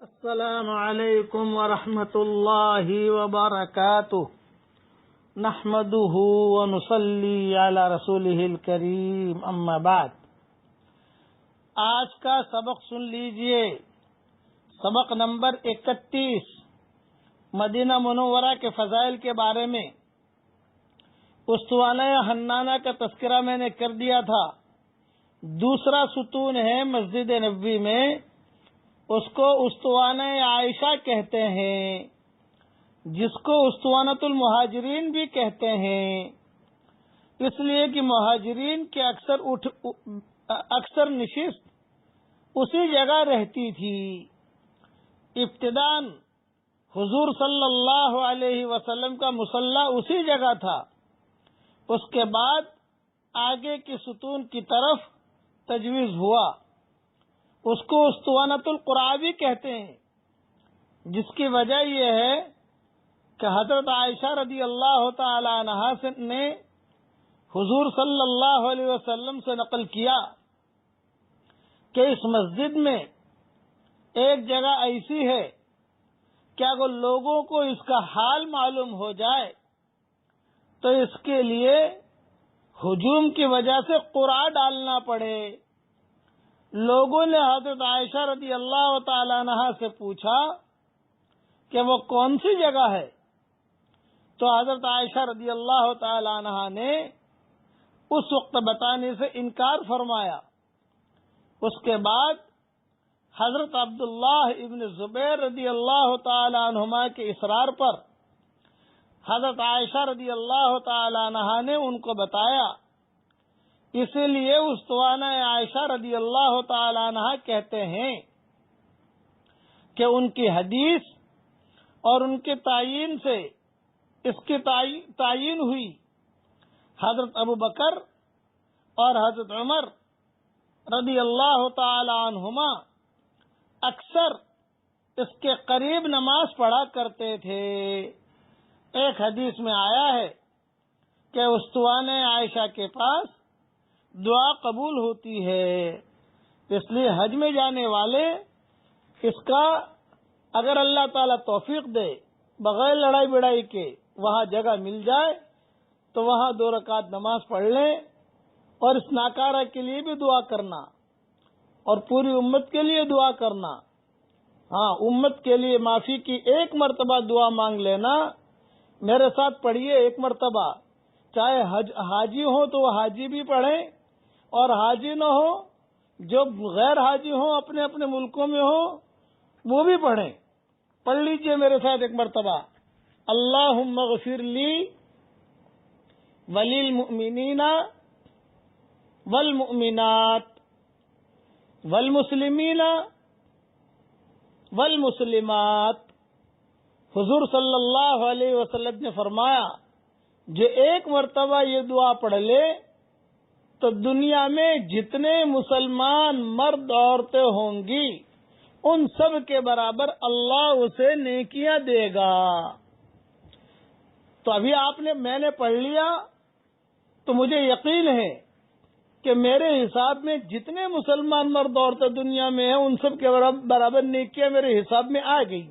السلام علیکم ورحمۃ اللہ وبرکاتہ نحمده ونصلی علی رسولہ الکریم اما بعد۔ آج کا سبق سن لیجئے، سبق نمبر 31 مدینہ منورہ کے فضائل کے بارے میں۔ اسطوانہ حنانہ کا تذکرہ میں نے کر دیا تھا۔ دوسرا ستون ہے مسجد نبوی میں، اس کو اسطوانہ عائشہ کہتے ہیں، جس کو اسطوانۃ المہاجرین بھی کہتے ہیں، اس لیے کہ مہاجرین کے اکثر نشست اسی جگہ رہتی تھی۔ ابتداً حضور صلی اللہ علیہ وسلم کا مصلی اسی جگہ تھا، اس کے بعد آگے کے ستون کی طرف تجویز ہوا، اس کو اسطوانۃ القریٰ بھی کہتے ہیں، جس کی وجہ یہ ہے کہ حضرت عائشہ رضی اللہ تعالی عنہا نے حضور صلی اللہ علیہ وسلم سے نقل کیا کہ اس مسجد میں ایک جگہ ایسی ہے کہ اگر لوگوں کو اس کا حال معلوم ہو جائے تو اس کے لیے ہجوم کی وجہ سے قرآن ڈالنا پڑے۔ لوگوں نے حضرت عائشہ رضی اللہ تعالی عنہا سے پوچھا کہ وہ کون سی جگہ ہے، تو حضرت عائشہ رضی اللہ تعالی عنہا نے اس وقت بتانے سے انکار فرمایا۔ اس کے بعد حضرت عبداللہ ابن زبیر رضی اللہ تعالی عنہما کے اصرار پر حضرت عائشہ رضی اللہ تعالی عنہا نے ان کو بتایا، اسی لیے اسطوانہ عائشہ رضی اللہ تعالی عنہا کہتے ہیں کہ ان کی حدیث اور ان کے تعین سے اس کی تعین ہوئی۔ حضرت ابو بکر اور حضرت عمر رضی اللہ تعالی عنہما اکثر اس کے قریب نماز پڑھا کرتے تھے۔ ایک حدیث میں آیا ہے کہ اسطوانہ عائشہ کے پاس دعا قبول ہوتی ہے، اس لیے حج میں جانے والے اس کا اگر اللہ تعالیٰ توفیق دے بغیر لڑائی بڑائی کے وہاں جگہ مل جائے تو وہاں 2 رکعت نماز پڑھ لیں، اور اس ناکارہ کے لیے بھی دعا کرنا اور پوری امت کے لیے دعا کرنا۔ ہاں، امت کے لیے معافی کی 1 مرتبہ دعا مانگ لینا۔ میرے ساتھ پڑھیے 1 مرتبہ، چاہے حاجی ہو تو وہ حاجی بھی پڑھیں، اور حاجی نہ ہو جو غیر حاجی ہوں اپنے اپنے ملکوں میں ہو وہ بھی پڑھیں۔ پڑھ لیجئے میرے ساتھ 1 مرتبہ، اللہم اغفر لی وللمؤمنین والمؤمنات والمسلمین والمسلمات۔ حضور صلی اللہ علیہ وسلم نے فرمایا، جو 1 مرتبہ یہ دعا پڑھ لے تو دنیا میں جتنے مسلمان مرد عورتیں ہوں گی ان سب کے برابر اللہ اسے نیکیاں دے گا۔ تو ابھی میں نے پڑھ لیا تو مجھے یقین ہے کہ میرے حساب میں جتنے مسلمان مرد عورتیں دنیا میں ہیں ان سب کے برابر نیکیاں میرے حساب میں آ گئی۔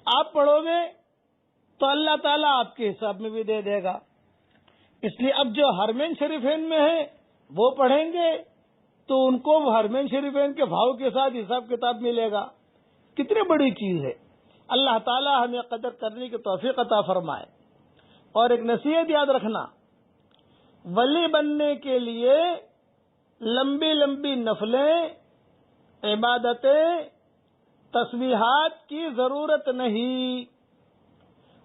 آپ پڑھو گے تو اللہ تعالیٰ آپ کے حساب میں بھی دے دے گا۔ اس لیے اب جو حرمین شریفین میں ہیں وہ پڑھیں گے تو ان کو حرمین شریفین کے بھاؤ کے ساتھ حساب کتاب ملے گا۔ کتنی بڑی چیز ہے، اللہ تعالیٰ ہمیں قدر کرنے کی توفیق عطا فرمائے۔ اور ایک نصیحت یاد رکھنا، ولی بننے کے لیے لمبی لمبی نفلیں، عبادتیں، تسبیحات کی ضرورت نہیں،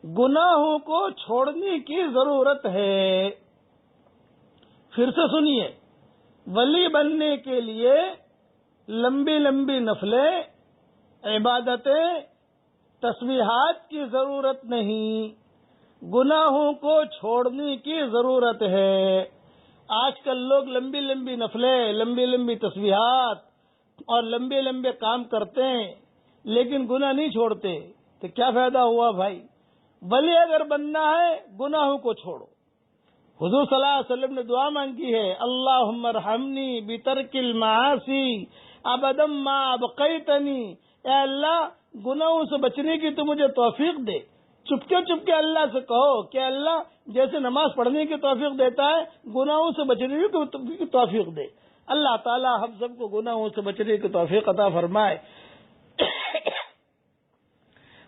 گناہوں کو چھوڑنے کی ضرورت ہے۔ پھر سے سنیے، ولی بننے کے لیے لمبی لمبی نفلیں، عبادتیں، تسبیحات کی ضرورت نہیں، گناہوں کو چھوڑنے کی ضرورت ہے۔ آج کل لوگ لمبی لمبی نفلیں، لمبی لمبی تسبیحات اور لمبے لمبے کام کرتے ہیں لیکن گناہ نہیں چھوڑتے، تو کیا فائدہ ہوا بھائی؟ ولی اگر بننا ہے گناہوں کو چھوڑو۔ حضور صلی اللہ علیہ وسلم نے دعا مانگی ہے، اللہم ارحمنی بترک المعاصی ابدا ما ابقیتنی، اے اللہ گناہوں سے بچنے کی تو مجھے توفیق دے. چپکے چپکے اللہ سے کہو کہ اللہ جیسے نماز پڑھنے کی توفیق دیتا ہے گناہوں سے بچنے کی توفیق دے. اللہ تعالی ہم سب کو گناہوں سے بچنے کی توفیق عطا فرمائے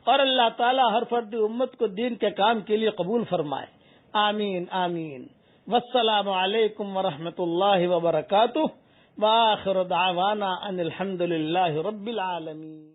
اور اللہ تعالی ہر فرد امت کو دین کے کام کے لیے قبول فرمائے. آمین آمین. والسلام علیکم ورحمۃ اللہ وبرکاتہ. وآخر دعوانا ان الحمد للہ رب العالمین.